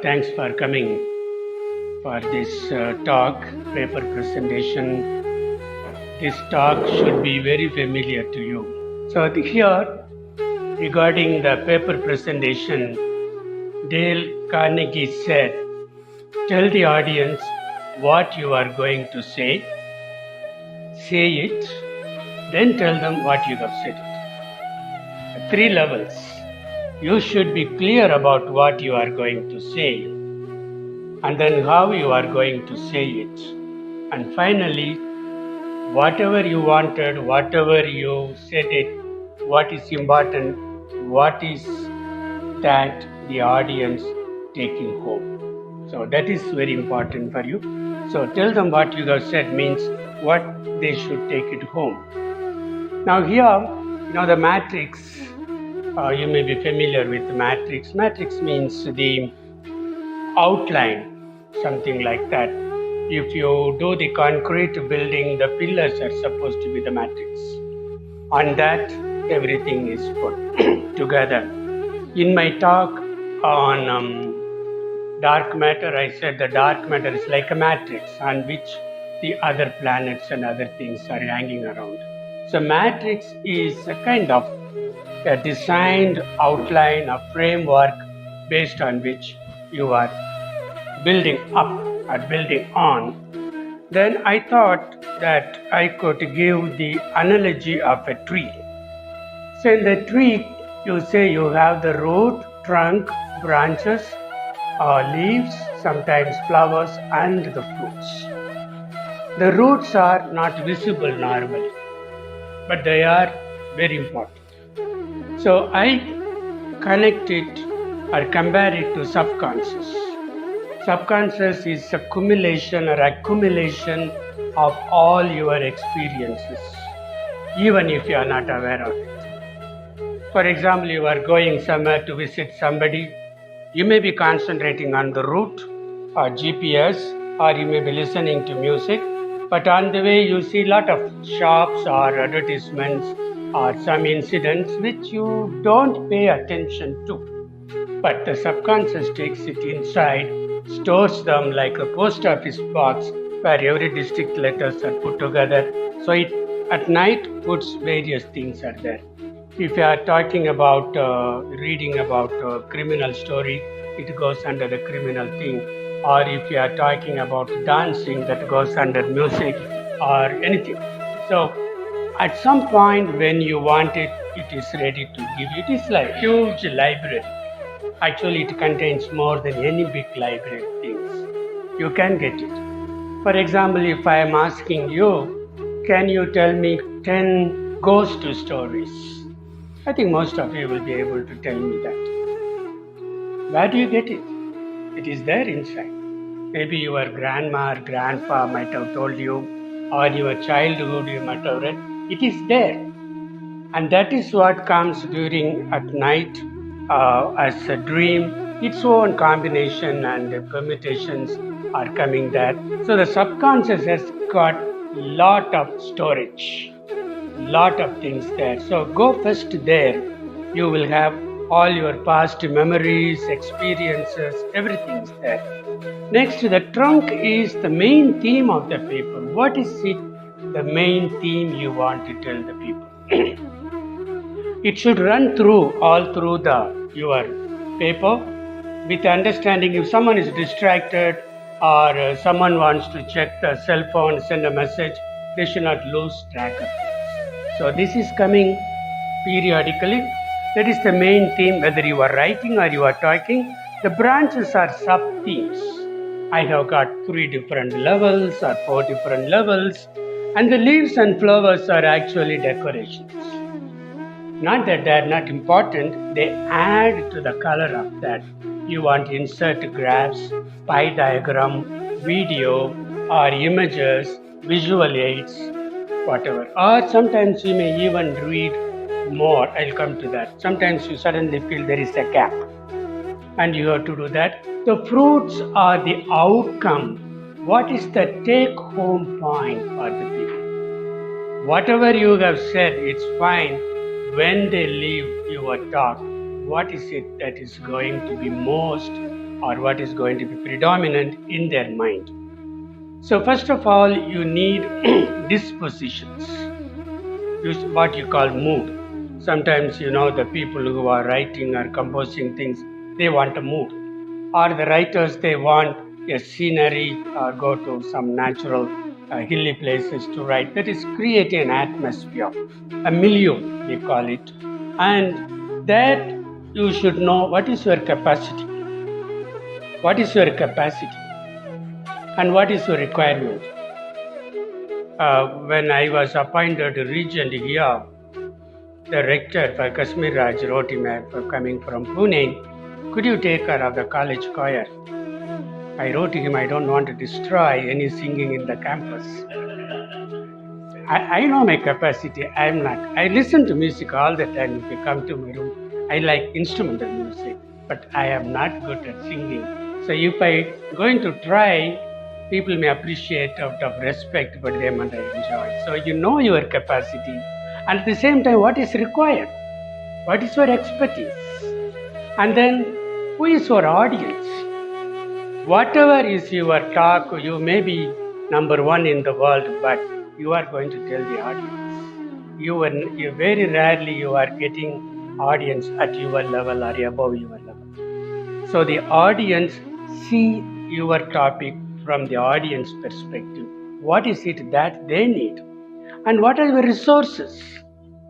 Thanks for coming for this talk, paper presentation. This talk should be very familiar to you. So here, regarding the paper presentation, Dale Carnegie said, tell the audience what you are going to say it, then tell them what you have said it. 3 levels. You should be clear about what you are going to say, and then how you are going to say it. And finally, whatever you wanted, whatever you said it, what is important, what is that the audience taking home. So that is very important for you. So tell them what you have said means what they should take it home. Now here, the matrix, you may be familiar with the matrix. Matrix means the outline, something like that. If you do the concrete building, the pillars are supposed to be the matrix. On that, everything is put together. In my talk on dark matter, I said the dark matter is like a matrix on which the other planets and other things are hanging around. So matrix is a kind of a designed outline, a framework based on which you are building up or building on. Then I thought that I could give the analogy of a tree. So in the tree, you say you have the root, trunk, branches, leaves, sometimes flowers, and the fruits. The roots are not visible normally, but they are very important. So I connect it or compare it to subconscious. Subconscious is accumulation or accumulation of all your experiences, even if you are not aware of it. For example, you are going somewhere to visit somebody, you may be concentrating on the route or GPS, or you may be listening to music, but on the way you see a lot of shops or advertisements or some incidents which you don't pay attention to. But the subconscious takes it inside, stores them like a post office box where every district letters are put together. So it at night puts various things are there. If you are talking about reading about a criminal story, it goes under the criminal thing. Or if you are talking about dancing, that goes under music or anything. So at some point when you want it, it is ready to give you. It is like huge library. Actually, it contains more than any big library things. You can get it. For example, if I am asking you, can you tell me 10 ghost stories? I think most of you will be able to tell me that. Where do you get it? It is there inside. Maybe your grandma or grandpa might have told you, or your childhood you might have read. It is there. And that is what comes during at night as a dream. Its own combination and permutations are coming there. So the subconscious has got lot of storage, lot of things there. So go first there. You will have all your past memories, experiences, everything is there. Next, the trunk is the main theme of the paper. What is it, the main theme you want to tell the people? It should run through, all through your paper with understanding. If someone is distracted or someone wants to check the cell phone, send a message, they should not lose track of it. So this is coming periodically. That is the main theme, whether you are writing or you are talking. The branches are sub-themes. I have got 3 different levels or 4 different levels, and the leaves and flowers are actually decorations. Not that they are not important, they add to the color of that. You want to insert graphs, pie diagram, video, or images, visual aids, whatever. Or sometimes you may even read more. I'll come to that. Sometimes you suddenly feel there is a gap and you have to do that. The fruits are the outcome. What is the take home point for the people? Whatever you have said, it's fine. When they leave your talk, what is it that is going to be most or what is going to be predominant in their mind. So first of all, you need dispositions, what you call mood. Sometimes, the people who are writing or composing things, they want a mood. Or the writers, they want a scenery or go to some natural hilly places to write. That is creating an atmosphere, a milieu, we call it. And that you should know what is your capacity. What is your capacity? And what is your requirement? When I was appointed regent here, the rector for Kashmir Raj wrote him coming from Pune, could you take care of the college choir? I wrote to him, I don't want to destroy any singing in the campus. I know my capacity. I listen to music all the time. If you come to my room, I like instrumental music, but I am not good at singing. So if I going to try, people may appreciate out of respect, but they might enjoy. So you know your capacity, and at the same time, what is required? What is your expertise? And then, who is your audience? Whatever is your talk, you may be number one in the world, but you are going to tell the audience. You very rarely you are getting audience at your level or above your level. So the audience see your topic from the audience perspective. What is it that they need? And what are the resources?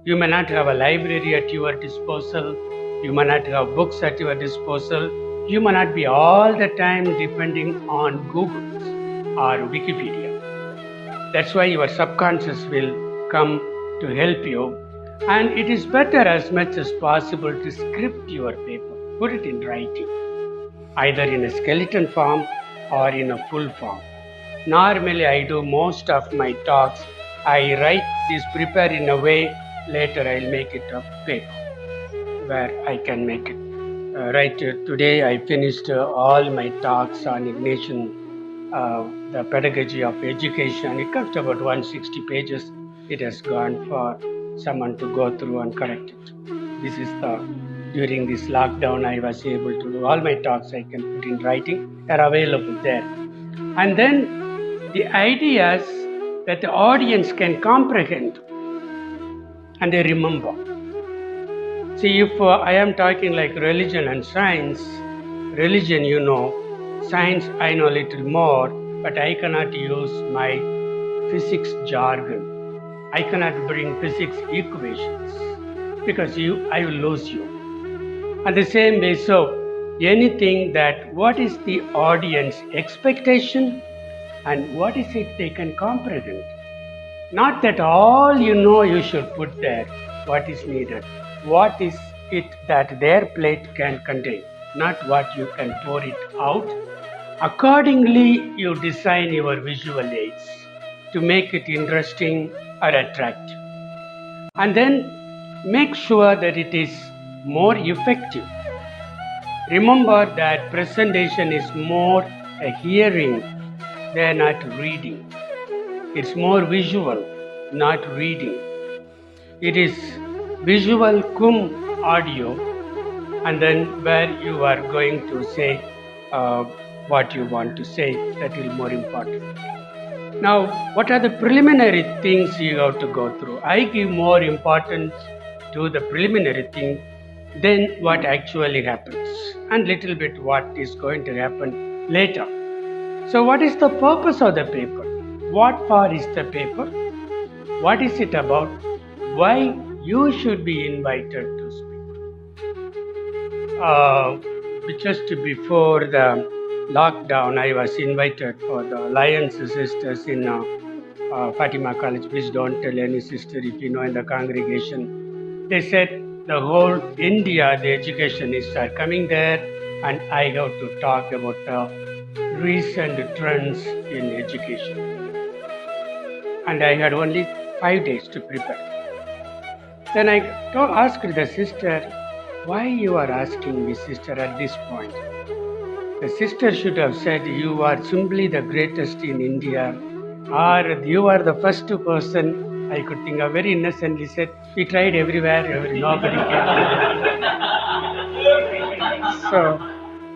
You may not have a library at your disposal. You may not have books at your disposal. You may not be all the time depending on Google or Wikipedia. That's why your subconscious will come to help you. And it is better as much as possible to script your paper, put it in writing, either in a skeleton form or in a full form. Normally, I do most of my talks. I write this, prepare in a way, later I'll make it a paper where I can make it. Right today, I finished all my talks on Ignatian, the pedagogy of education. It comes to about 160 pages. It has gone for someone to go through and correct it. This is during this lockdown, I was able to do all my talks. I can put in writing. They are available there. And then the ideas that the audience can comprehend and they remember. See, if I am talking like religion and science, religion, science I know a little more, but I cannot use my physics jargon. I cannot bring physics equations because I will lose you. And the same way, so anything that what is the audience expectation and what is it they can comprehend. Not that all you should put there, what is needed. What is it that their plate can contain, not what you can pour it out. Accordingly, you design your visual aids to make it interesting or attractive. And then make sure that it is more effective. Remember that presentation is more a hearing than not reading. It's more visual, not reading. It is visual cum audio, and then where you are going to say what you want to say, that is more important. Now, what are the preliminary things you have to go through? I give more importance to the preliminary thing than what actually happens, and little bit what is going to happen later. So what is the purpose of the paper? What for is the paper? What is it about? Why you should be invited to speak? Just before the lockdown, I was invited for the Alliance Sisters in Fatima College. Please don't tell any sister if you know in the congregation. They said the whole India, the educationists are coming there, and I have to talk about the recent trends in education. And I had only 5 days to prepare. Then I asked the sister, why you are asking me, sister, at this point? The sister should have said, you are simply the greatest in India, or you are the first person. I could think of very innocently said, we tried everywhere, nobody came. So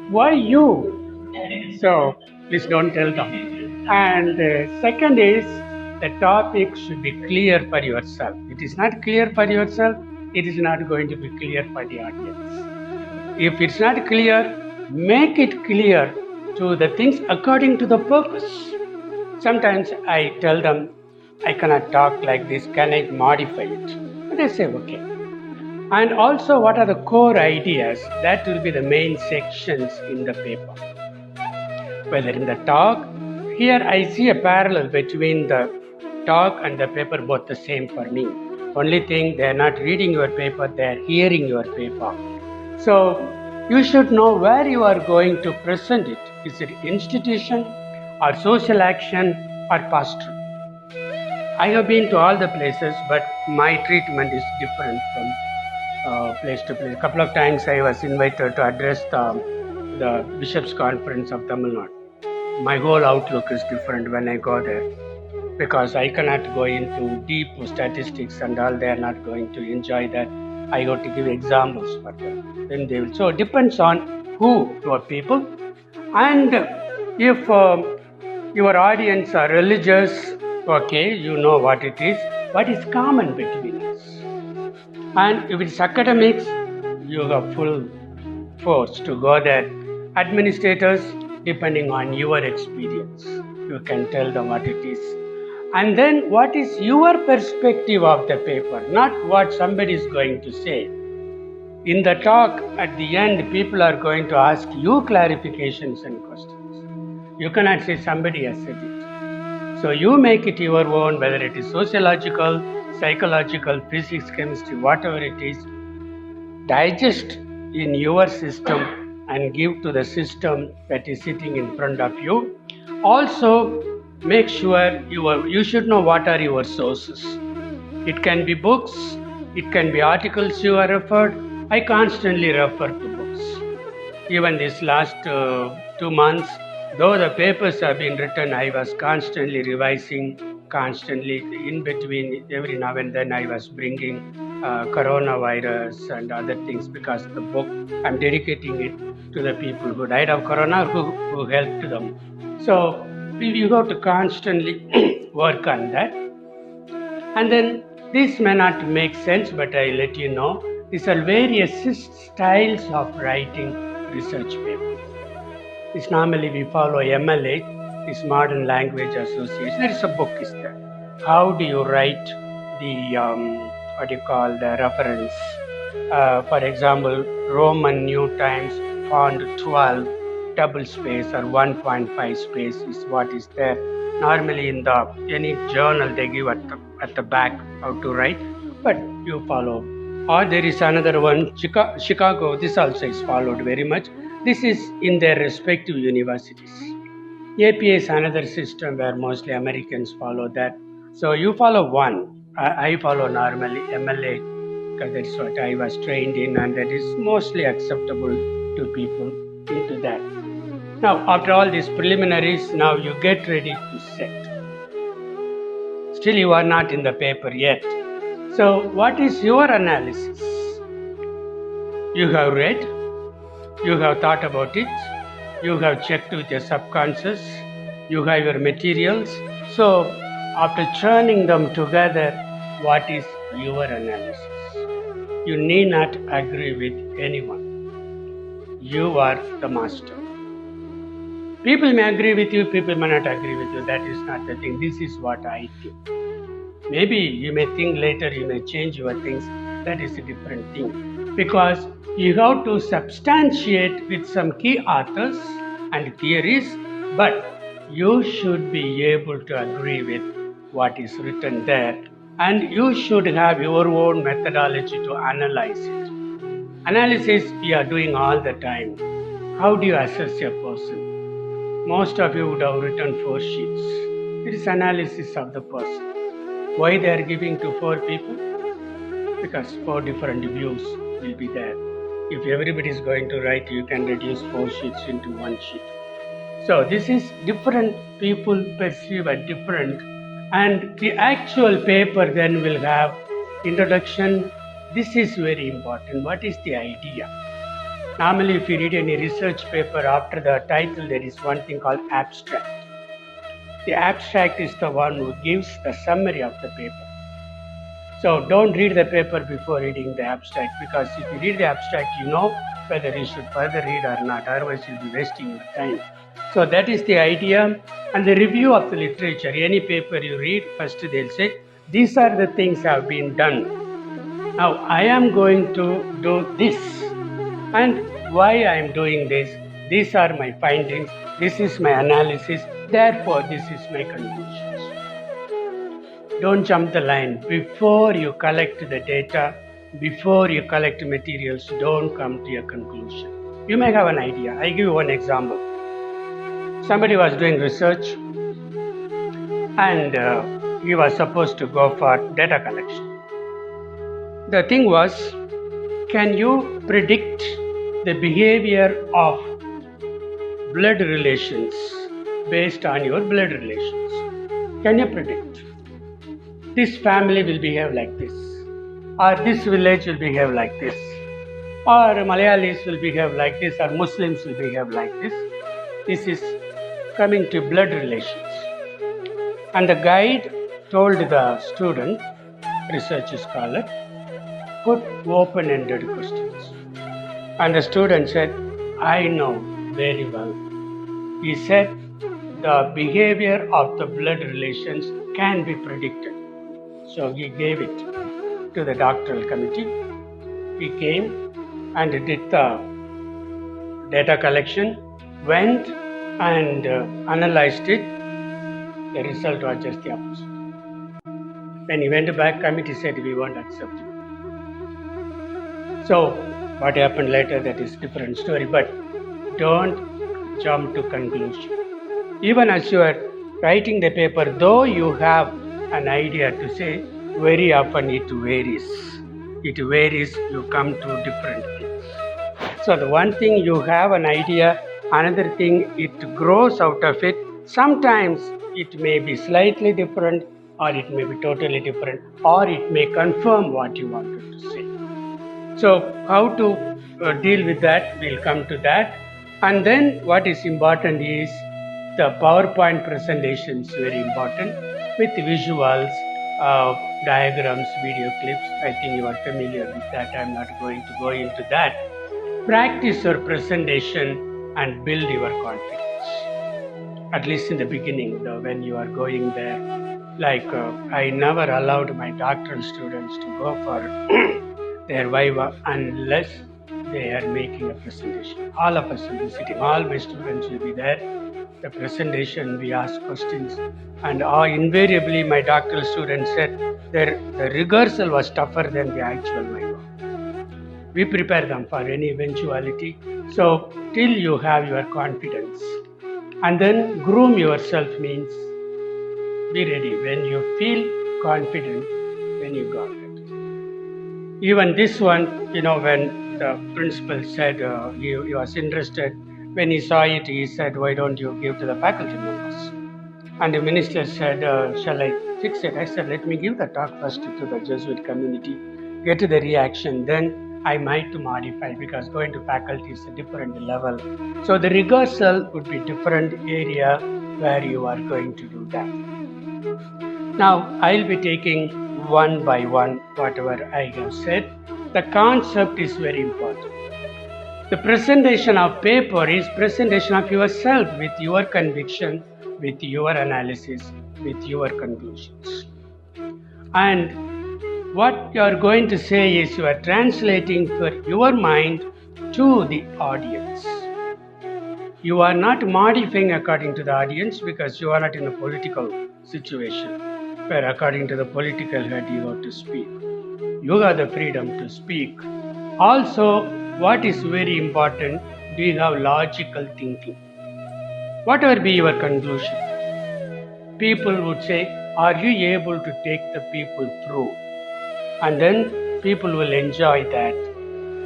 Why you? So please don't tell them. And second is the topic should be clear for yourself. It is not clear for yourself, it is not going to be clear for the audience. If it's not clear, make it clear to the things according to the purpose. Sometimes I tell them, I cannot talk like this, can I modify it? They say, okay. And also, what are the core ideas? That will be the main sections in the paper. Whether in the talk, here I see a parallel between the talk and the paper, both the same for me. Only thing, they are not reading your paper, they are hearing your paper. So, you should know where you are going to present it. Is it institution or social action or pastoral? I have been to all the places, but my treatment is different from place to place. A couple of times I was invited to address the Bishops' Conference of Tamil Nadu. My whole outlook is different when I go there because I cannot go into deep statistics and all. They are not going to enjoy that. I have to give examples for them. Then they will. So it depends on who your people, and if your audience are religious, okay, you know what it is. What is common between us? And if it's academics, you have full force to go there. Administrators, depending on your experience, you can tell them what it is. And then what is your perspective of the paper, not what somebody is going to say. In the talk, at the end, people are going to ask you clarifications and questions. You cannot say somebody has said it. So you make it your own, whether it is sociological, psychological, physics, chemistry, whatever it is, digest in your system and give to the system that is sitting in front of you. Also, make sure you should know what are your sources. It can be books, it can be articles you are referred. I constantly refer to books. Even this last 2 months, though the papers have been written, I was constantly revising, constantly in between, every now and then I was bringing coronavirus and other things because the book, I'm dedicating it to the people who died of corona, who helped them. So you have to constantly work on that. And then this may not make sense, but I let you know, these are various styles of writing research papers. This normally we follow MLA, this Modern Language Association. There is a book is there. How do you write the the reference? For example, Roman New Times font 12 double space or 1.5 space is what is there. Normally in any journal they give at the back how to write, but you follow. Or there is another one, Chicago, this also is followed very much. This is in their respective universities. APA is another system where mostly Americans follow that. So you follow one. I follow normally MLA because that's what I was trained in and that is mostly acceptable to people into that. Now, after all these preliminaries, now you get ready to set. Still you are not in the paper yet. So what is your analysis? You have read, you have thought about it, you have checked with your subconscious, you have your materials. So after churning them together, what is your analysis? You need not agree with anyone. You are the master. People may agree with you, people may not agree with you. That is not the thing. This is what I think. Maybe you may think later, you may change your things. That is a different thing. Because you have to substantiate with some key authors and theories, but you should be able to agree with what is written there. And you should have your own methodology to analyze it. Analysis we are doing all the time. How do you assess a person? Most of you would have written 4 sheets. It is analysis of the person. Why they are giving to 4 people? Because 4 different views will be there. If everybody is going to write, you can reduce 4 sheets into 1 sheet. So this is different people perceive a different, and the actual paper then will have introduction. This is very important. What is the idea? Normally, if you read any research paper, after the title, there is one thing called abstract. The abstract is the one who gives the summary of the paper. So don't read the paper before reading the abstract, because if you read the abstract, you know whether you should further read or not, otherwise you'll be wasting your time. So that is the idea. And the review of the literature, any paper you read, first they'll say, these are the things have been done. Now I am going to do this. And why I am doing this? These are my findings. This is my analysis. Therefore, this is my conclusions. Don't jump the line. Before you collect the data, before you collect materials, don't come to a conclusion. You may have an idea. I give you one example. Somebody was doing research and he was supposed to go for data collection. The thing was, can you predict the behavior of blood relations based on your blood relations? Can you predict? This family will behave like this, or this village will behave like this, or Malayalis will behave like this, or Muslims will behave like this. This is coming to blood relations. And the guide told the student, research scholar, put open-ended questions. And the student said, I know very well. He said, the behavior of the blood relations can be predicted. So he gave it to the doctoral committee. He came and did the data collection, went and analyzed it. The result was just the opposite. When he went back, committee said, we won't accept it. So what happened later, that is different story, but don't jump to conclusion. Even as you are writing the paper, though you have an idea to say, very often it varies. It varies, you come to different things. So the one thing you have an idea, another thing it grows out of it. Sometimes it may be slightly different, or it may be totally different, or it may confirm what you wanted to say. So how to deal with that, we'll come to that. And then what is important is the PowerPoint presentation is very important with visuals, diagrams, video clips. I think you are familiar with that. I'm not going to go into that. Practice your presentation and build your confidence. At least in the beginning, when you are going there. Like I never allowed my doctoral students to go for their Viva unless they are making a presentation. All of us will be sitting, all my students will be there. The presentation, we ask questions, and invariably my doctoral students said the rehearsal was tougher than the actual Viva. We prepare them for any eventuality. So till you have your confidence, and then groom yourself means be ready. When you feel confident, then you got it. Even this one, when the principal said he was interested, when he saw it, he said, why don't you give to the faculty members? And the minister said, shall I fix it? I said, let me give the talk first to the Jesuit community, get the reaction, then I might modify, because going to faculty is a different level. So the rehearsal would be different area where you are going to do that. Now I'll be taking one by one whatever I have said. The concept is very important. The presentation of paper is presentation of yourself with your conviction, with your analysis, with your conclusions. And what you are going to say is you are translating for your mind to the audience. You are not modifying according to the audience, because you are not in a political situation where according to the political head you have to speak. You have the freedom to speak. Also, what is very important, do you have logical thinking? Whatever be your conclusion, people would say, are you able to take the people through? And then people will enjoy that.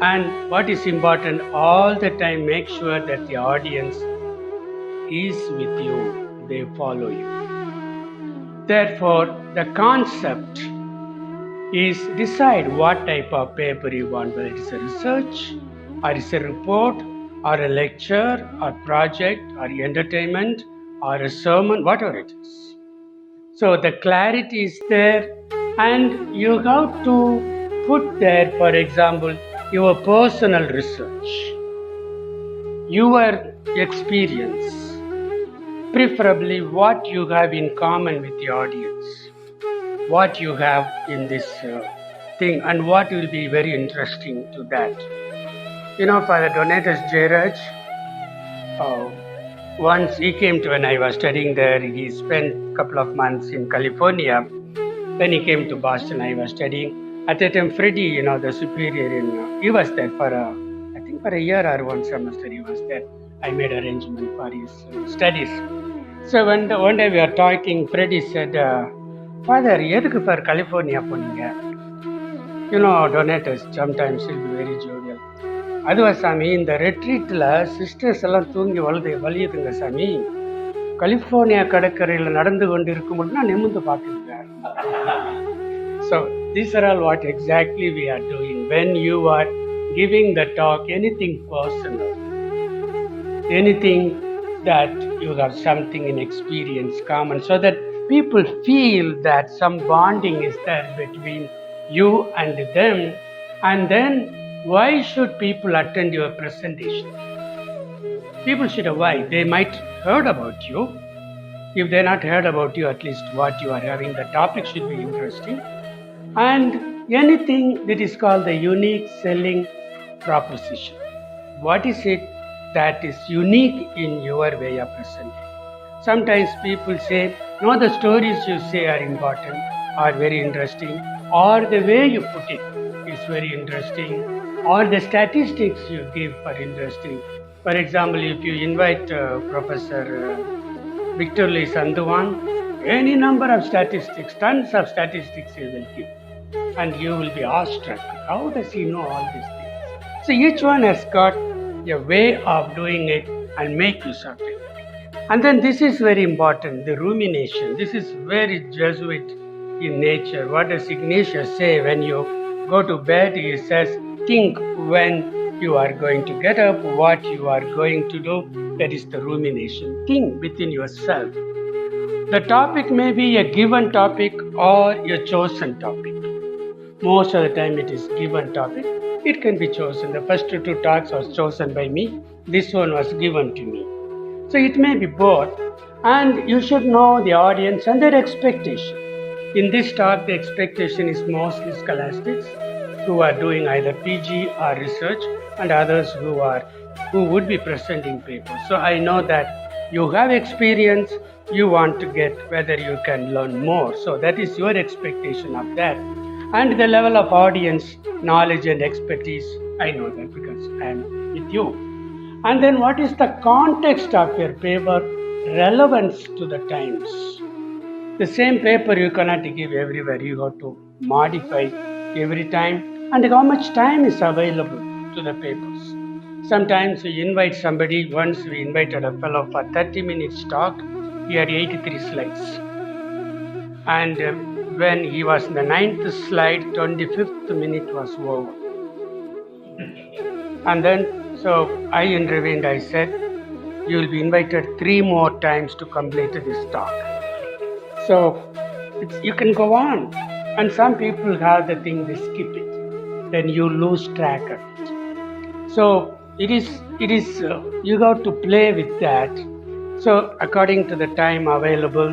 And what is important, all the time make sure that the audience is with you, they follow you. Therefore, the concept is decide what type of paper you want, whether it is a research or it's a report, or a lecture, or project, or entertainment, or a sermon, whatever it is. So the clarity is there, and you have to put there, for example, your personal research, your experience, preferably what you have in common with the audience, what you have in this thing, and what will be very interesting to that. Father Donatus Jairaj, once he came to, when I was studying there, he spent a couple of months in California. Then he came to Boston, I was studying. At that time, Freddie, the superior, he was there for I think for a year or one semester he was there. I made arrangement for his studies. So one day we were talking, Freddie said, Father, எதுக்கு for California போனீங்க? Donatus sometimes will be very jovial. அதுவா சாமி, இந்த ரெட்ரீட்டில் sisters எல்லாம் தூங்கி வலியுதுங்க சாமி, California கடற்கரையில் நடந்து கொண்டு இருக்கும்போது நான் நிமிர்ந்து பார்த்துருக்கேன். So these are all what exactly we are doing when you are giving the talk, anything personal, anything that you have something in experience common, so that people feel that some bonding is there between you and them. And then why should people attend your presentation? People should know why. They might heard about you. If they not heard about you, at least what you are having, the topic should be interesting. And anything that is called the unique selling proposition. What is it that is unique in your way of presenting? Sometimes people say, no, the stories you say are important, are very interesting, or the way you put it is very interesting, or the statistics you give are interesting. For example, if you invite Professor Victor Lee Sandhuan, any number of statistics, tons of statistics he will give, and you will be awestruck. How does he know all these things? So each one has got a way of doing it and make use of it. And then this is very important, the rumination. This is very Jesuit in nature. What does Ignatius say when you go to bed? He says, think when you are going to get up, what you are going to do. That is the rumination. Think within yourself. The topic may be a given topic or a chosen topic. Most of the time it is given topic. It can be chosen. The first two talks was chosen by me. This one was given to me. So it may be both. And you should know the audience and their expectation. In this talk, the expectation is mostly scholastics who are doing either PG or research, and others who would be presenting papers. So I know that you have experience, you want to get whether you can learn more. So that is your expectation of that. And the level of audience, knowledge and expertise, I know that because I am with you. And then what is the context of your paper, relevance to the times? The same paper you cannot give everywhere. You have to modify every time. And how much time is available to the papers? Sometimes we invite somebody. Once we invited a fellow for 30 minutes talk. He had 83 slides. And when he was in the 9th slide, 25th minute was over. And then, so I intervened. I said, you will be invited 3 more times to complete this talk. So you can go on. And some people have the thing, they skip it. Then you lose track of it. So it is you got to play with that. So according to the time available,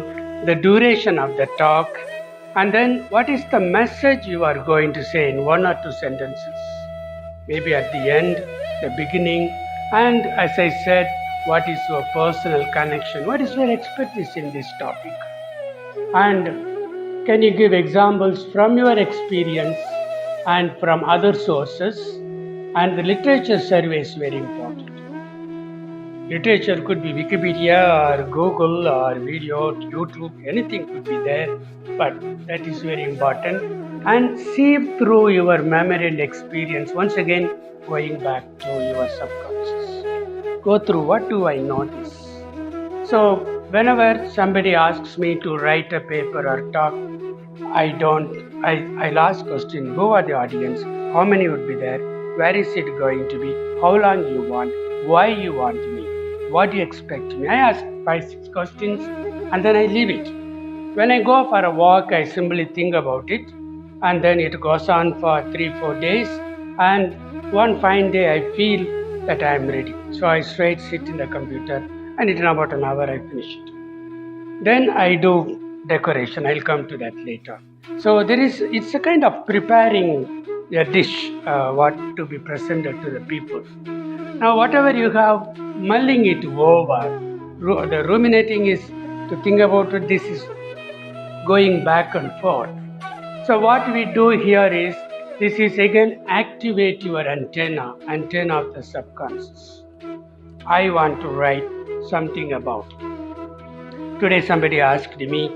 the duration of the talk, and then what is the message you are going to say in 1 or 2 sentences. Maybe at the end, the beginning, and as I said, what is your personal connection? What is your expertise in this topic? And can you give examples from your experience and from other sources? And the literature survey is very important. Literature could be Wikipedia or Google or video, YouTube, anything could be there, but that is very important. And sieve through your memory and experience, once again going back to your subconscious. Go through, what do I notice? So whenever somebody asks me to write a paper or talk, I'll ask question, who are the audience? How many would be there? Where is it going to be? How long you want? Why you want me? What do you expect me? I ask 5-6 questions and then I leave it. When I go for a walk, I simply think about it, and then it goes on for 3-4 days, and one fine day I feel that I am ready. So I straight sit in the computer, and in about an hour I finish it. Then I do decoration. I'll come to that later. So it's a kind of preparing a dish, what to be presented to the people. Now, whatever you have, mulling it over. The ruminating is to think about it. This is going back and forth. So what we do here is, this is again activate your antenna of the subconscious. I want to write something about it. Today somebody asked me,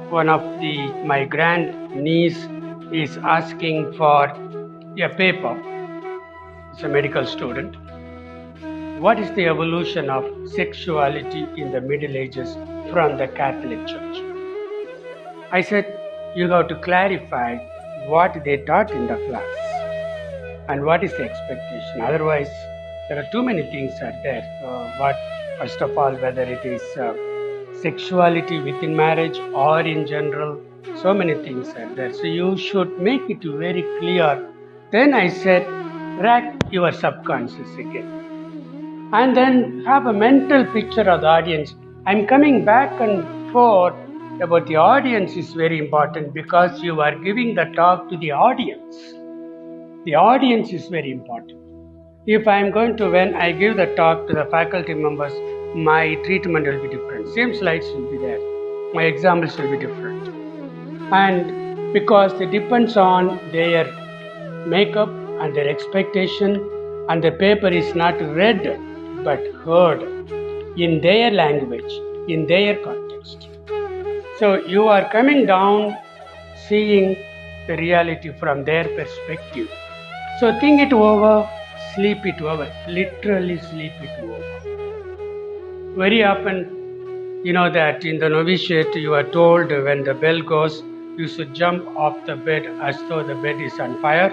one of my grand niece is asking for a paper. It's a medical student. What is the evolution of sexuality in the Middle Ages from the Catholic Church? I said, you have to clarify what they taught in the class and what is the expectation. Otherwise, there are too many things are there. First of all, whether it is sexuality within marriage or in general, so many things are there. So you should make it very clear. Then I said, rack your subconscious again. And then have a mental picture of the audience. I'm coming back and forth about the audience is very important because you are giving the talk to the audience. The audience is very important. If I am going to, when I give the talk to the faculty members, my treatment will be different. Same slides will be there. My examples will be different. And because it depends on their makeup and their expectation, and the paper is not read but heard in their language, in their context. So you are coming down, seeing the reality from their perspective. So think it over, sleep it over, literally sleep it over. Very often, that in the novitiate you are told when the bell goes, you should jump off the bed as though the bed is on fire.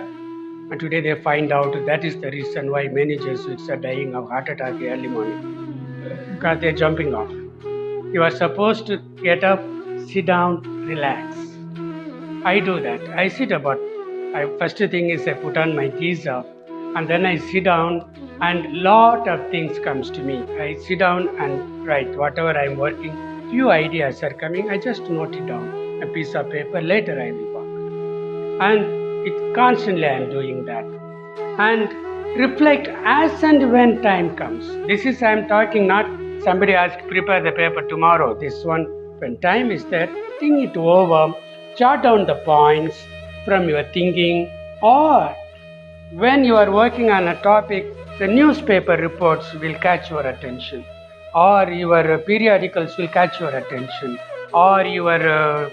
And today they find out that is the reason why many Jesuits are dying of heart attack early morning, because they're jumping off. You are supposed to get up, sit down, relax. I do that. I sit first thing is I put on my giza, and then I sit down, and lot of things comes to me. I sit down and write whatever I'm working. Few ideas are coming, I just note it down, a piece of paper, later I will work. And constantly I'm doing that. And reflect as and when time comes. This is I'm talking, not somebody asked, prepare the paper tomorrow. This one, when time is there, think it over, jot down the points from your thinking, or when you are working on a topic, the newspaper reports will catch your attention, or your periodicals will catch your attention, or your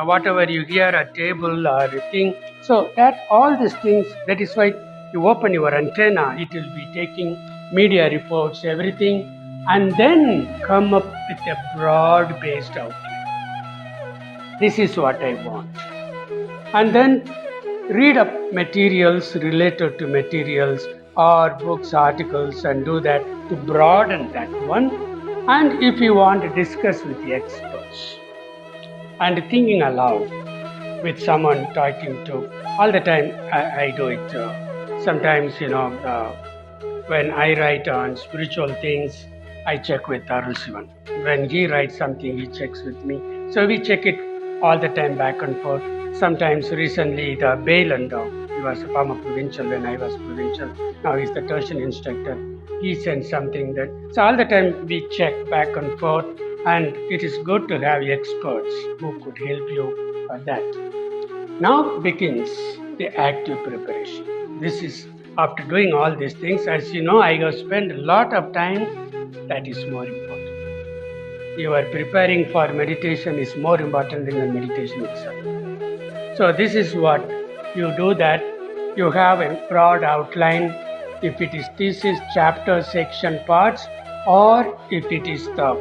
whatever you hear a table or a thing. So that all these things, that is why you open your antenna, it will be taking media reports, everything, and then come up with a broad-based outline. This is what I want. And then read up materials related to materials or books, articles, and do that to broaden that one. And if you want to discuss with the experts and thinking aloud with someone talking to, all the time I do it. Sometimes, when I write on spiritual things, I check with Arul Sivan. When he writes something, he checks with me. So we check it all the time back and forth. Sometimes recently the bail and he was a former provincial when I was provincial. Now he's the tertiary instructor. He sent something that, so all the time we check back and forth, and it is good to have experts who could help you for that. Now begins the active preparation. This is after doing all these things. As you know, I have spent a lot of time. That is more important. You are preparing for meditation is more important than the meditation itself. So this is what you do, that you have a broad outline. If it is thesis, chapter, section, parts, or if it is the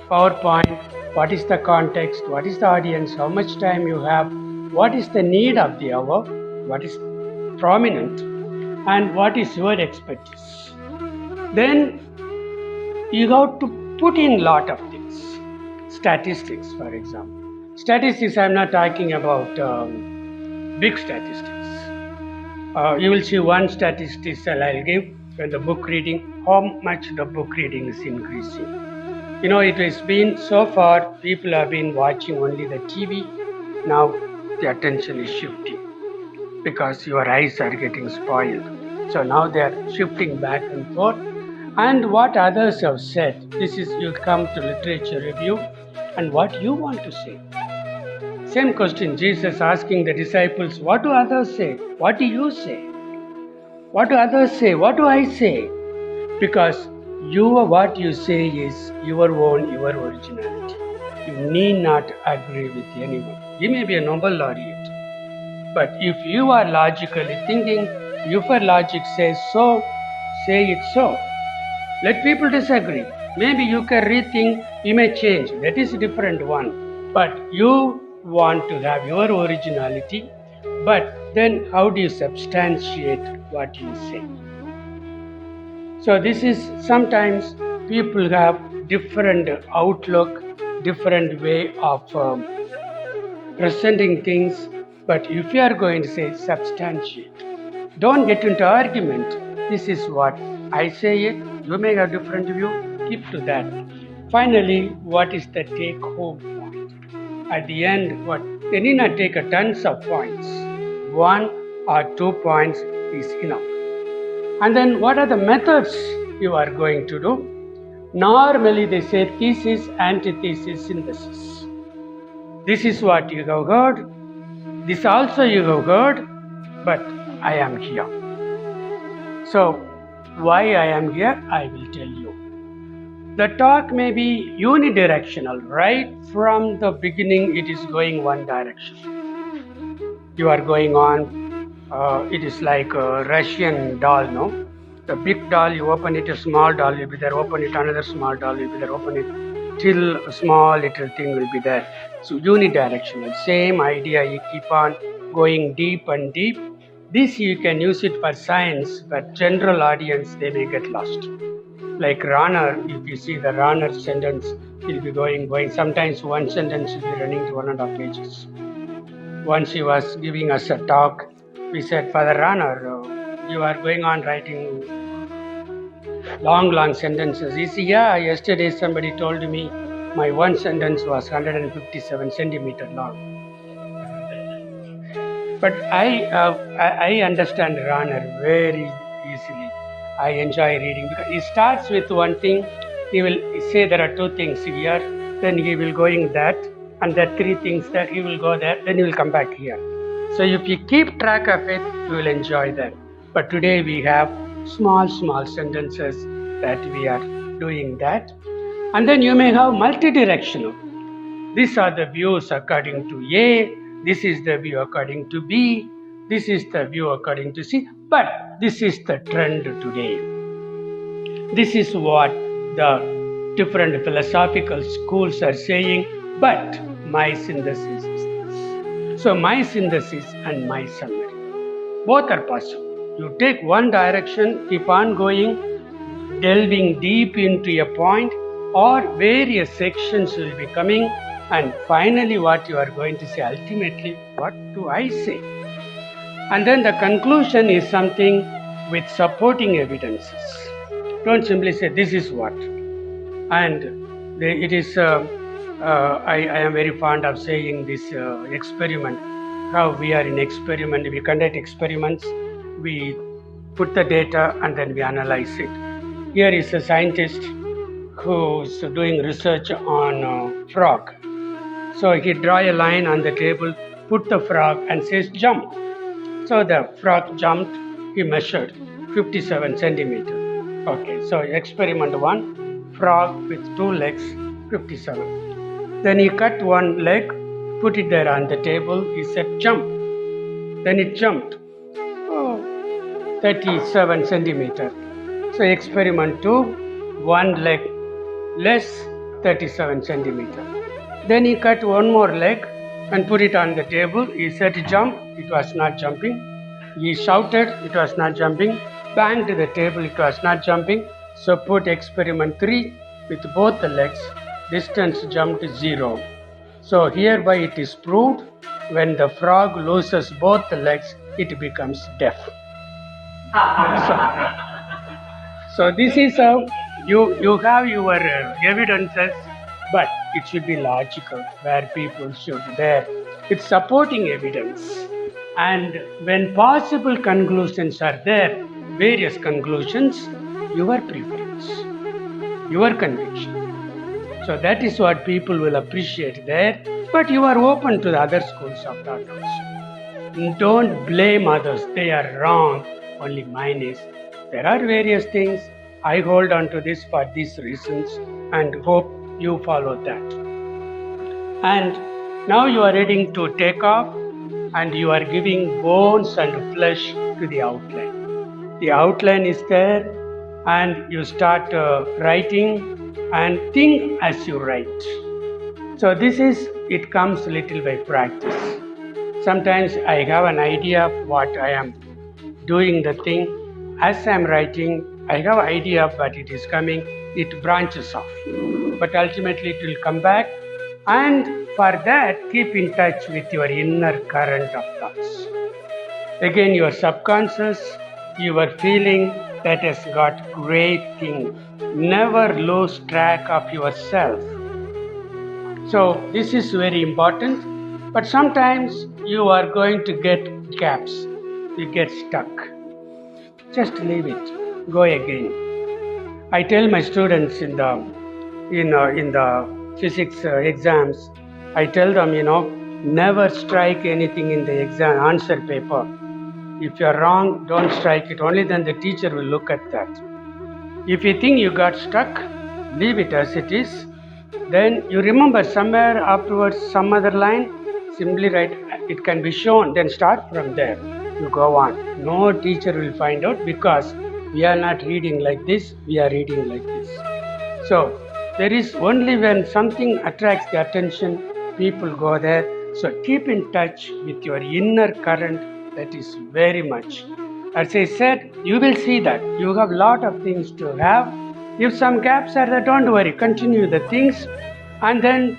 PowerPoint, what is the context, what is the audience, how much time you have, what is the need of the hour, what is prominent, and what is your expertise. Then you have to put in lot of things. Statistics, for example. Statistics, I'm not talking about big statistics. You will see one statistics I'll give when the book reading, how much the book reading is increasing. It has been so far, people have been watching only the TV. Now the attention is shifting because your eyes are getting spoiled. So now they are shifting back and forth. And what others have said, this is you come to literature review and what you want to say. Same question, Jesus asking the disciples, what do others say? What do you say? What do others say? What do I say? Because what you say is your originality. You need not agree with anyone. You may be a Nobel laureate, but if you are logically thinking, if your logic says so, say it so. Let people disagree. Maybe you can rethink, you may change. That is a different one. But you want to have your originality, but then how do you substantiate what you say? So this is sometimes people have different outlook, different way of presenting things. But if you are going to say substantiate, don't get into argument. This is what I say it. You may have different view. Keep to that. Finally, what is the take-home point? At the end, they need not take a tons of points. 1 or 2 points is enough. And then what are the methods you are going to do? Normally they say thesis, antithesis, synthesis. This is what you have heard. This also you have heard, but I am here. So why I am here, I will tell you. The talk may be unidirectional. Right from the beginning, it is going one direction. You are going on, it is like a Russian doll, no? The big doll, you open it, a small doll will be there, open it, another small doll will be there, open it, till a small little thing will be there. So unidirectional, same idea, you keep on going deep and deep. This you can use it for science, but general audience, they may get lost. Like runner, if you see the runner sentence, will be going. Sometimes one sentence will be running to 1.5 pages. Once he was giving us a talk, we said, for the runner, you are going on writing long sentences. He said, yeah, yesterday somebody told me my one sentence was 157 centimeter long. But I understand runner very easily. I enjoy reading because it starts with one thing. He will say there are 2 things here, then he will going that, and there are 3 things that he will go there, then he will come back here. So if you keep track of it, you will enjoy that. But today we have small sentences that we are doing that. And then you may have multi-directional. These are the views according to A, this is the view according to B, this is the view according to C, but this is the trend today. This is what the different philosophical schools are saying, but my synthesis is this. So my synthesis and my summary, both are possible. You take one direction, keep on going, delving deep into a point, or various sections will be coming, and finally what you are going to say, ultimately, what do I say? And then the conclusion is something with supporting evidences. Don't simply say, this is what. And it is, I am very fond of saying this experiment, how we are in experiment, we conduct experiments, we put the data and then we analyze it. Here is a scientist who's doing research on frog. So he draw a line on the table, put the frog and says jump. So the frog jumped, he measured 57 centimeters. Okay, so experiment 1, frog with 2 legs, 57. Then he cut one leg, put it there on the table, he said jump. Then it jumped, 37 centimeters. So experiment 2, one leg less, 37 centimeters. Then he cut one more leg and put it on the table. He said jump, it was not jumping. He shouted, it was not jumping. Banged the table, it was not jumping. So put experiment 3 with both the legs. Distance jumped 0. So hereby it is proved, when the frog loses both the legs, it becomes deaf. So this is how you have your evidences, but it should be logical, where people should bear. It's supporting evidence. And when possible conclusions are there, various conclusions, your preference, your conviction. So that is what people will appreciate there. But you are open to the other schools of thought also. Don't blame others, they are wrong. Only mine is, there are various things. I hold on to this for these reasons and hope you follow that. And now you are ready to take off, and you are giving bones and flesh to the outline. The outline is there, and you start writing and think as you write. So this is, it comes little by practice. Sometimes I have an idea of what I am doing the thing. As I am writing, I have an idea, but it is coming, it branches off. But ultimately it will come back, and for that, keep in touch with your inner current of thoughts. Again, your subconscious, your feeling that has got great thing. Never lose track of yourself. So this is very important, but sometimes you are going to get gaps. You get stuck. Just leave it. Go again. I tell my students in the physics exams, I tell them, never strike anything in the exam answer paper. If you are wrong, don't strike it. Only then the teacher will look at that. If you think you got stuck, leave it as it is. Then you remember somewhere afterwards some other line, simply write, it can be shown, then start from there. You go on. No teacher will find out, because we are not reading like this, we are reading like this. So there is only when something attracts the attention, people go there. So keep in touch with your inner current. That is very much. As I said, you will see that you have a lot of things to have. If some gaps are there, don't worry, continue the things, and then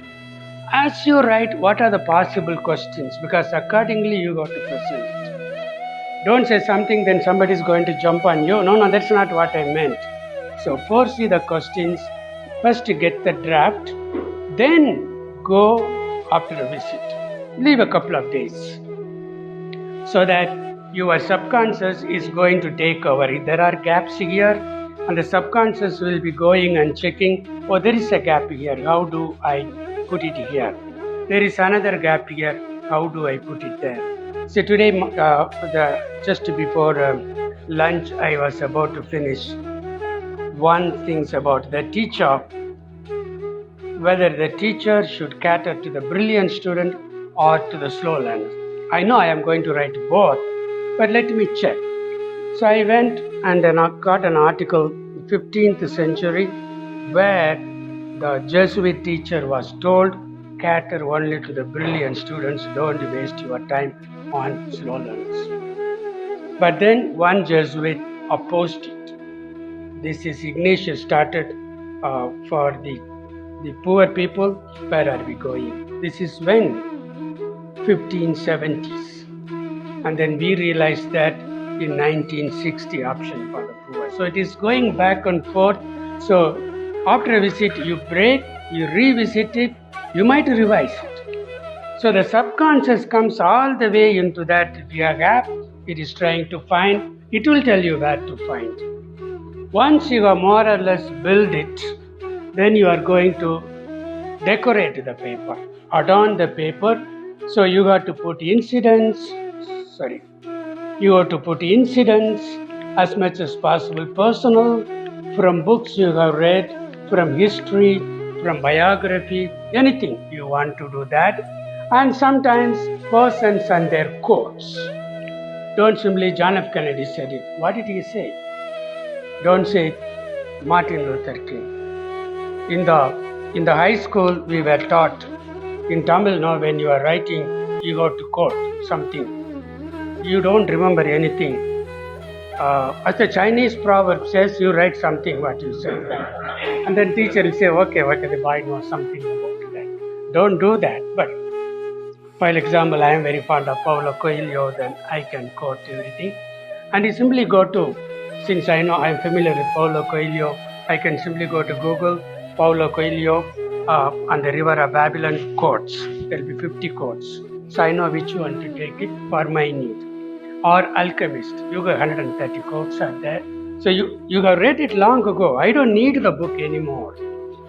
as you write, what are the possible questions, because accordingly you got to present it. Don't say something, then somebody is going to jump on you. No, that's not what I meant. So foresee the questions, first get the draft, then go after a visit. Leave a couple of days, so that your subconscious is going to take over. If there are gaps here, and the subconscious will be going and checking, oh, there is a gap here, how do I put it here? There is another gap here, how do I put it there? So today, just before lunch, I was about to finish one thing about the teacher, whether the teacher should cater to the brilliant student or to the slow learner. I know I am going to write both, but let me check. So I went and then I got an article, 15th century, where the Jesuit teacher was told, cater only to the brilliant students, don't waste your time on slow learners. But then one Jesuit opposed it. This is Ignatius started for the poor people. Where are we going? This is when 1570s. And then we realized that in 1960, option for the poor. So it is going back and forth. So after a visit, you break, you revisit it, you might revise it. So the subconscious comes all the way into that gap. It is trying to find, it will tell you where to find. Once you have more or less built it, then you are going to decorate the paper, adorn the paper. So you have to put incidents, you have to put incidents as much as possible, personal, from books you have read, from history, from biography, anything you want to do that. And sometimes persons and their quotes. Don't simply, John F. Kennedy said it. What did he say? Don't say Martin Luther King. In the high school, we were taught in Tamil now, when you are writing, you have to quote something. you don't remember anything. As the Chinese proverb says, you write something what you said. And then teacher will say, okay, the boy knows something about that. Don't do that. But for example, I am very fond of Paulo Coelho, then I can quote everything. And you simply go to, since I know I am familiar with Paulo Coelho, I can simply go to Google, Paulo Coelho on the River of Babylon quotes. There will be 50 quotes. So I know which one to take it for my need. Or Alchemist, you got 130 quotes are there. So you have read it long ago. I don't need the book anymore.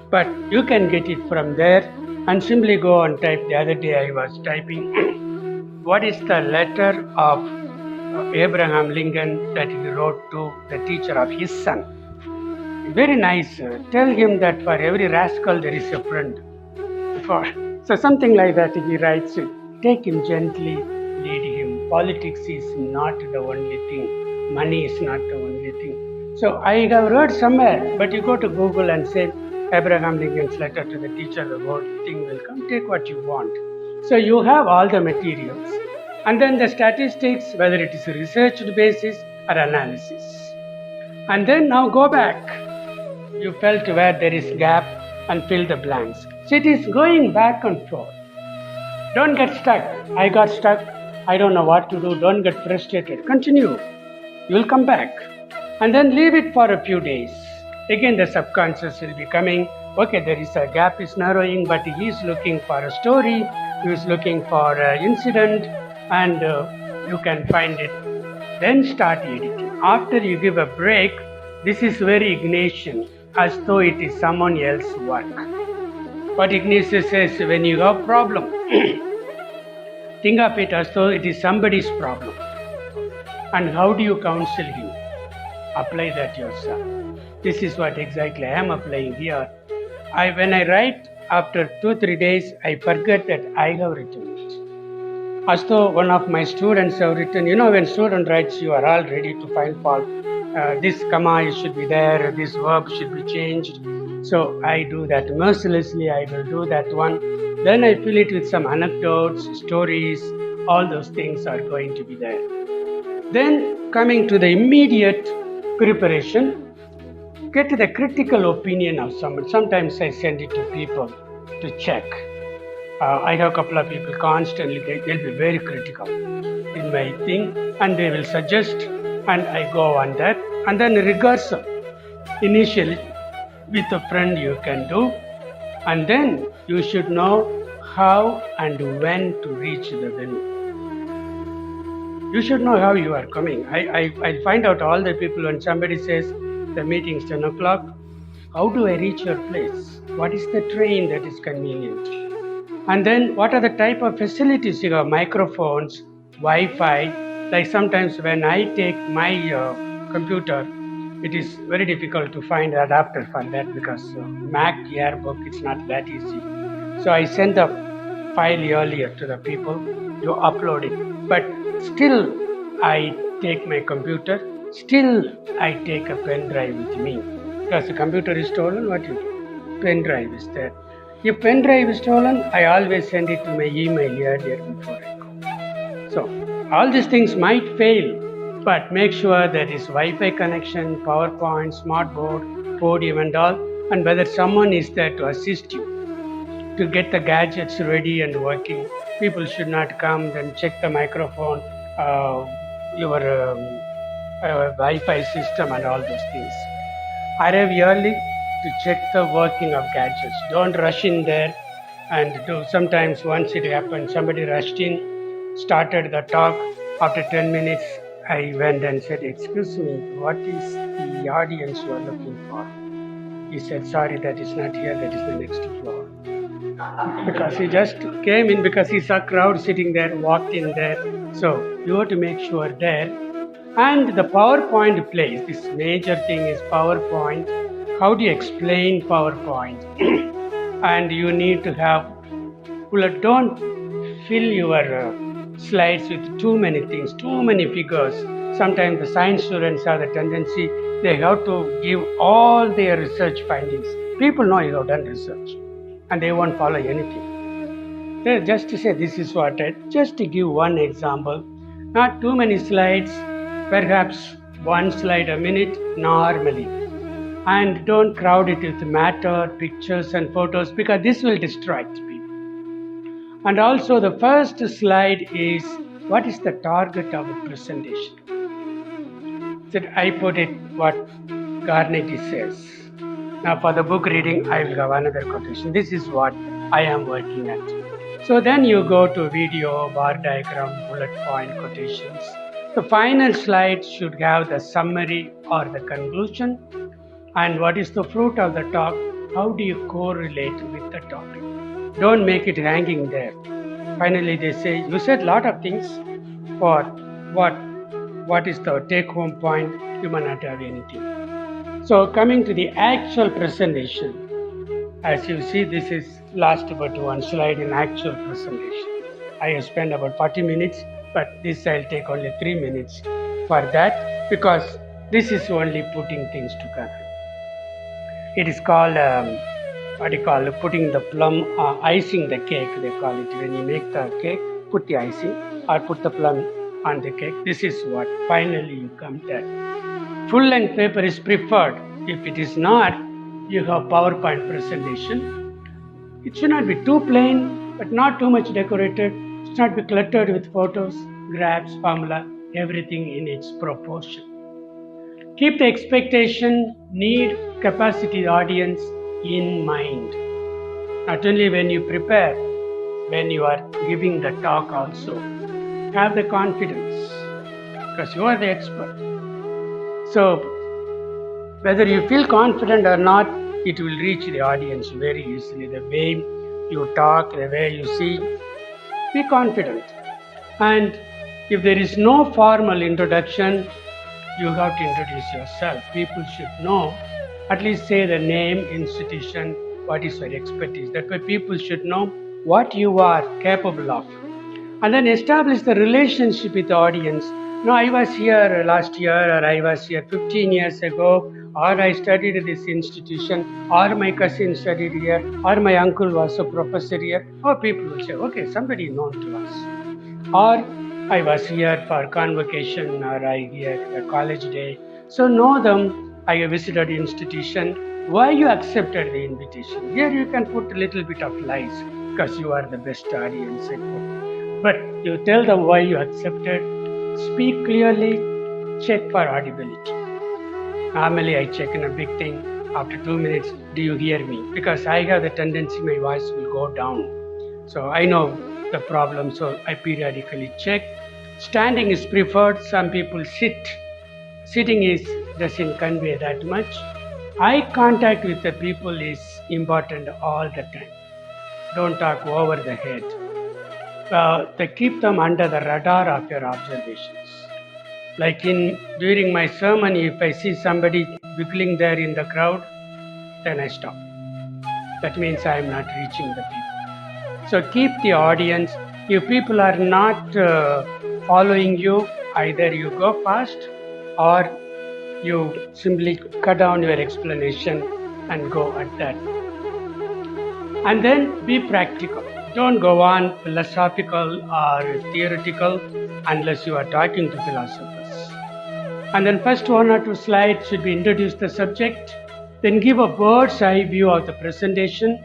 But you can get it from there and simply go and type. The other day I was typing, what is the letter of Abraham Lincoln that he wrote to the teacher of his son? Very nice. Tell him that for every rascal there is a friend. So something like that he writes, take him gently, lead him. Politics is not the only thing. Money is not the only thing. So I have read somewhere, but you go to Google and say, Abraham Lincoln's letter to the teacher, the whole thing will come. Take what you want. So you have all the materials. And then the statistics, whether it is a researched basis or analysis. And then now go back. You felt where there is gap and fill the blanks. So it is going back and forth. Don't get stuck. I got stuck. I don't know what to do. Don't get frustrated. Continue. You will come back. And then leave it for a few days. Again, the subconscious will be coming. Okay, there is a gap is narrowing, but he is looking for a story. He is looking for an incident, and you can find it. Then start editing. After you give a break, this is very Ignatian, as though it is someone else's work. What Ignatius says, when you have a problem, think of it as though it is somebody's problem. And how do you counsel him? Apply that yourself. This is what exactly I am applying here. When I write, after 2-3 days, I forget that I have written it. As though one of my students have written, when student writes, you are all ready to find fault. This comma should be there, this verb should be changed. So I do that mercilessly, I will do that one. Then I fill it with some anecdotes, stories, all those things are going to be there. Then coming to the immediate preparation, get the critical opinion of someone. Sometimes I send it to people to check. I have a couple of people constantly, they'll be very critical in my thing, and they will suggest, and I go on that. And then rehearsal. Initially, with a friend you can do, and then you should know how and when to reach the venue. You should know how you are coming. I find out all the people when somebody says the meeting is 10 o'clock. How do I reach your place? What is the train that is convenient? And then what are the type of facilities you have? Microphones, Wi-Fi. Like sometimes when I take my computer, it is very difficult to find an adapter for that because Mac Airbook, it's not that easy. So I send the file earlier to the people, you upload it. But still I take my computer, still I take a pen drive with me. Because the computer is stolen, what you do? Pen drive is there. If pen drive is stolen, I always send it to my email earlier before I go. So all these things might fail, but make sure there is Wi-Fi connection, PowerPoint, smartboard, podium and all, and whether someone is there to assist you to get the gadgets ready and working. People should not come and check the microphone, your Wi-Fi system and all those things. Arrive early to check the working of gadgets. Don't rush in there and do. Sometimes once it happened, somebody rushed in, started the talk. After 10 minutes, I went and said, excuse me, what is the audience you are looking for? He said, sorry, that is not here, that is the next floor. Because he just came in because he saw crowd sitting there, walked in there. So you have to make sure there. And the PowerPoint plays. This major thing is PowerPoint. How do you explain PowerPoint? And you need to have, don't fill your slides with too many things, too many figures. Sometimes the science students have the tendency, they have to give all their research findings. People know you have done research and they won't follow anything. They just to say this is what I, just to give one example, Not too many slides, perhaps one slide a minute normally. And don't crowd it with matter, pictures and photos because this will distract people. And also the first slide is what is the target of the presentation? So I put it what Carnegie says. Now for the book reading, I will have another quotation. This is what I am working at. So then you go to video, bar diagram, bullet point, quotations. The final slide should have the summary or the conclusion. And what is the fruit of the talk? How do you correlate with the topic? Don't make it hanging there. Finally, they say, you said a lot of things. For what is the take-home point? You might not have anything. So coming to the actual presentation, as you see, this is last about one slide in actual presentation. I have spent about 40 minutes, but this I'll take only 3 minutes for that because this is only putting things together. It is called, putting the plum, icing the cake, they call it. When you make the cake, put the icing or put the plum on the cake. This is what finally you come there. Full length paper is preferred. If it is not, you have PowerPoint presentation. It should not be too plain, but not too much decorated. It should not be cluttered with photos, graphs, formula, everything in its proportion. Keep the expectation, need, capacity, audience in mind. Not only when you prepare, when you are giving the talk also. Have the confidence because you are the expert. So, whether you feel confident or not, it will reach the audience very easily. The way you talk, the way you see, be confident. And if there is no formal introduction, you have to introduce yourself. People should know, at least say the name, institution, what is your expertise. That way people should know what you are capable of. And then establish the relationship with the audience. No, I was here last year, or I was here 15 years ago, or I studied at this institution, or my cousin studied here, or my uncle was a professor here. Or people will say, okay, somebody known to us. Or I was here for convocation, or I here a college day. So know them. I visited the institution. Why you accepted the invitation? Here you can put a little bit of lies because you are the best audience. But you tell them why you accepted. Speak clearly. Check for audibility. Normally I check in a big thing. After 2 minutes, do you hear me? Because I have the tendency my voice will go down. So I know the problem, so I periodically check. Standing is preferred. Some people sit. Sitting doesn't convey that much. Eye contact with the people is important all the time. Don't talk over the head. They keep them under the radar of your observations. Like during my sermon, if I see somebody wiggling there in the crowd, then I stop. That means I am not reaching the people. So keep the audience. If people are not following you, either you go fast or you simply cut down your explanation and go at that. And then be practical. Don't go on philosophical or theoretical unless you are talking to philosophers. And then first 1 or 2 slides should be introduce the subject. Then give a bird's eye view of the presentation.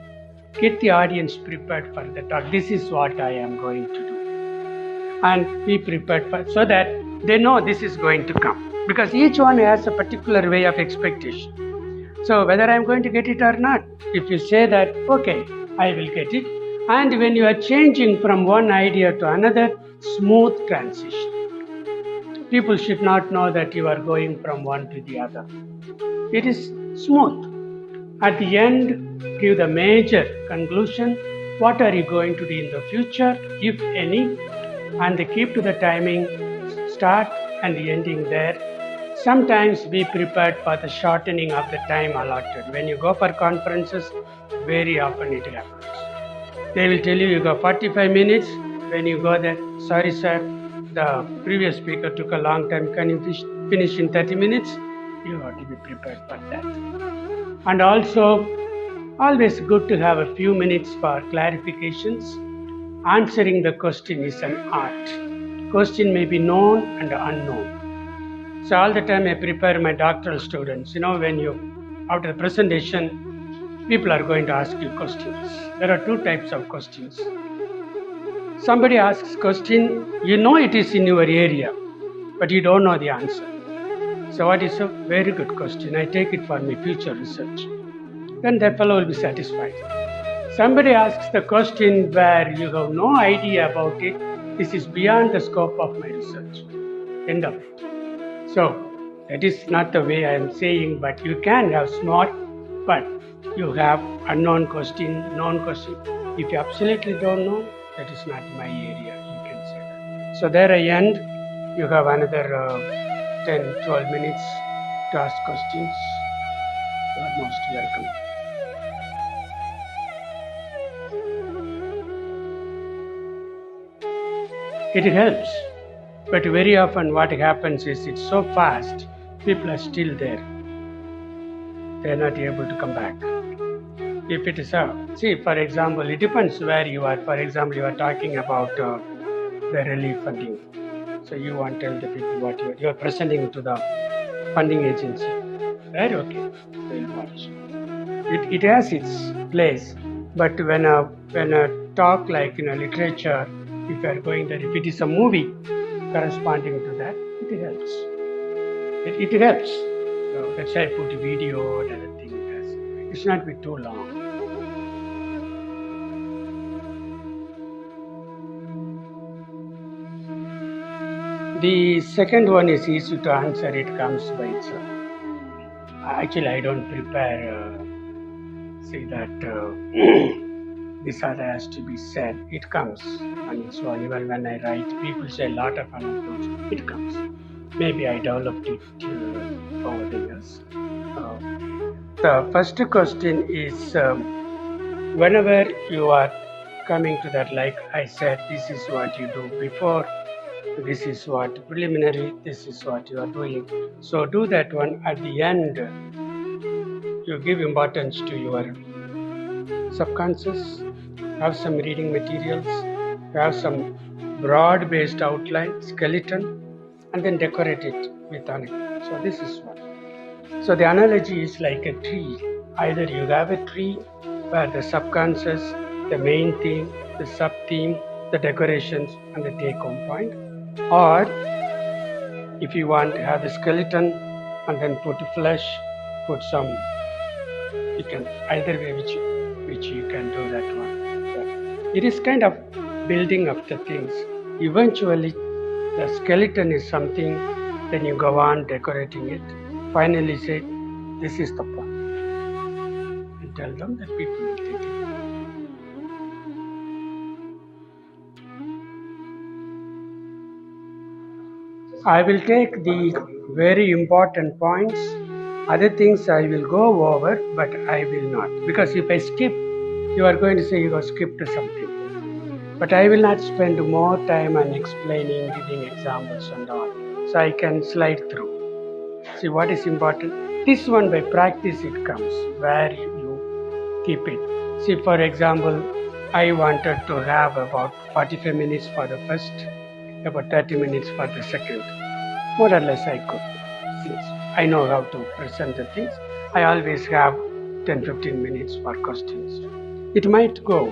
Get the audience prepared for the talk. This is what I am going to do. And be prepared for so that they know this is going to come. Because each one has a particular way of expectation. So whether I am going to get it or not, if you say that, okay, I will get it. And when you are changing from one idea to another, smooth transition. People should not know that you are going from one to the other. It is smooth. At the end, give the major conclusion. What are you going to do in the future, if any? And keep to the timing, start and the ending there. Sometimes be prepared for the shortening of the time allotted. When you go for conferences, very often it happens. They will tell you got 45 minutes. When you go there, sorry sir, the previous speaker took a long time. Can you finish in 30 minutes? You have to be prepared for that. And also, always good to have a few minutes for clarifications. Answering the question is an art. question may be known and unknown. So all the time I prepare my doctoral students, when after the presentation, people are going to ask you questions. There are two types of questions. Somebody asks question, it is in your area, but you don't know the answer. So what is a very good question? I take it for my future research. Then that fellow will be satisfied. Somebody asks the question where you have no idea about it. This is beyond the scope of my research. End of it. So that is not the way I am saying, but you can have smart, but you have unknown question, known question. If you absolutely don't know, that is not my area. You can say that. So there I end. You have another 10-12 minutes to ask questions. You are most welcome. It helps, but very often what happens is it's so fast, people are still there. They are not able to come back. If it is for example, it depends where you are. For example, you are talking about the relief funding. So you want to tell the people what you are presenting to the funding agency. Right? Okay, they'll watch. It has its place, but when a talk like literature, if you are going there, if it is a movie corresponding to that, it helps. It helps. So that's why I put a video and other things. It should not be too long. The second one is easy to answer. It comes by itself. Actually, I don't prepare. Say that. This other has to be said. It comes on its own. Even when I write, people say a lot of anecdotes. It comes. Maybe I developed it over the years. The first question is whenever you are coming to that, like I said, this is what you do before, this is what preliminary, this is what you are doing. So do that one. At the end, you give importance to your subconscious, have some reading materials, have some broad-based outline, skeleton, and then decorate it with anecdote. So this is what. So the analogy is like a tree. Either you have a tree where the subconscious, the main theme, the sub-theme, the decorations, and the take-home point, or if you want to have the skeleton and then put flesh, put some. You can either way which you can do that one. It is kind of building up the things. Eventually, the skeleton is something, then you go on decorating it. Finally say, this is the point. And tell them that people will take it. I will take the very important points. Other things I will go over, but I will not. Because if I skip, you are going to say you have skipped something. But I will not spend more time on explaining, giving examples and all. So I can slide through. See what is important? This one by practice it comes, where you keep it. See, for example, I wanted to have about 45 minutes for the first, about 30 minutes for the second. More or less I could. Since I know how to present the things, I always have 10-15 minutes for questions. It might go,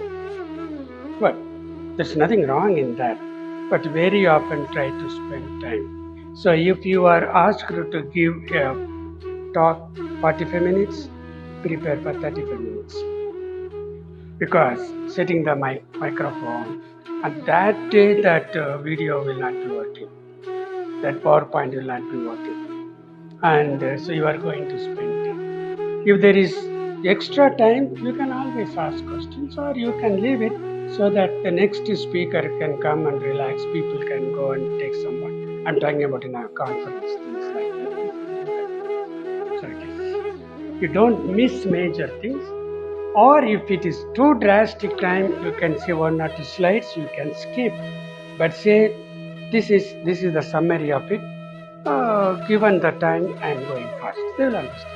but there's nothing wrong in that. But very often try to spend time. So if you are asked to give a talk 45 minutes, prepare for 35 minutes. Because setting the microphone, and that day that video will not be working. That PowerPoint will not be working. And so you are going to spend time. If there is extra time, you can always ask questions, or you can leave it so that the next speaker can come and relax. People can go and take someone. I'm talking about in a conference, things like that. So it is. You don't miss major things. Or if it is too drastic time, you can say 1 or 2 slides, you can skip. But say, this is the summary of it. Given the time, I am going fast. They will understand.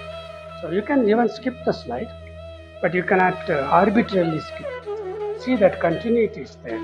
So you can even skip the slide, but you cannot arbitrarily skip it. See that continuity is there.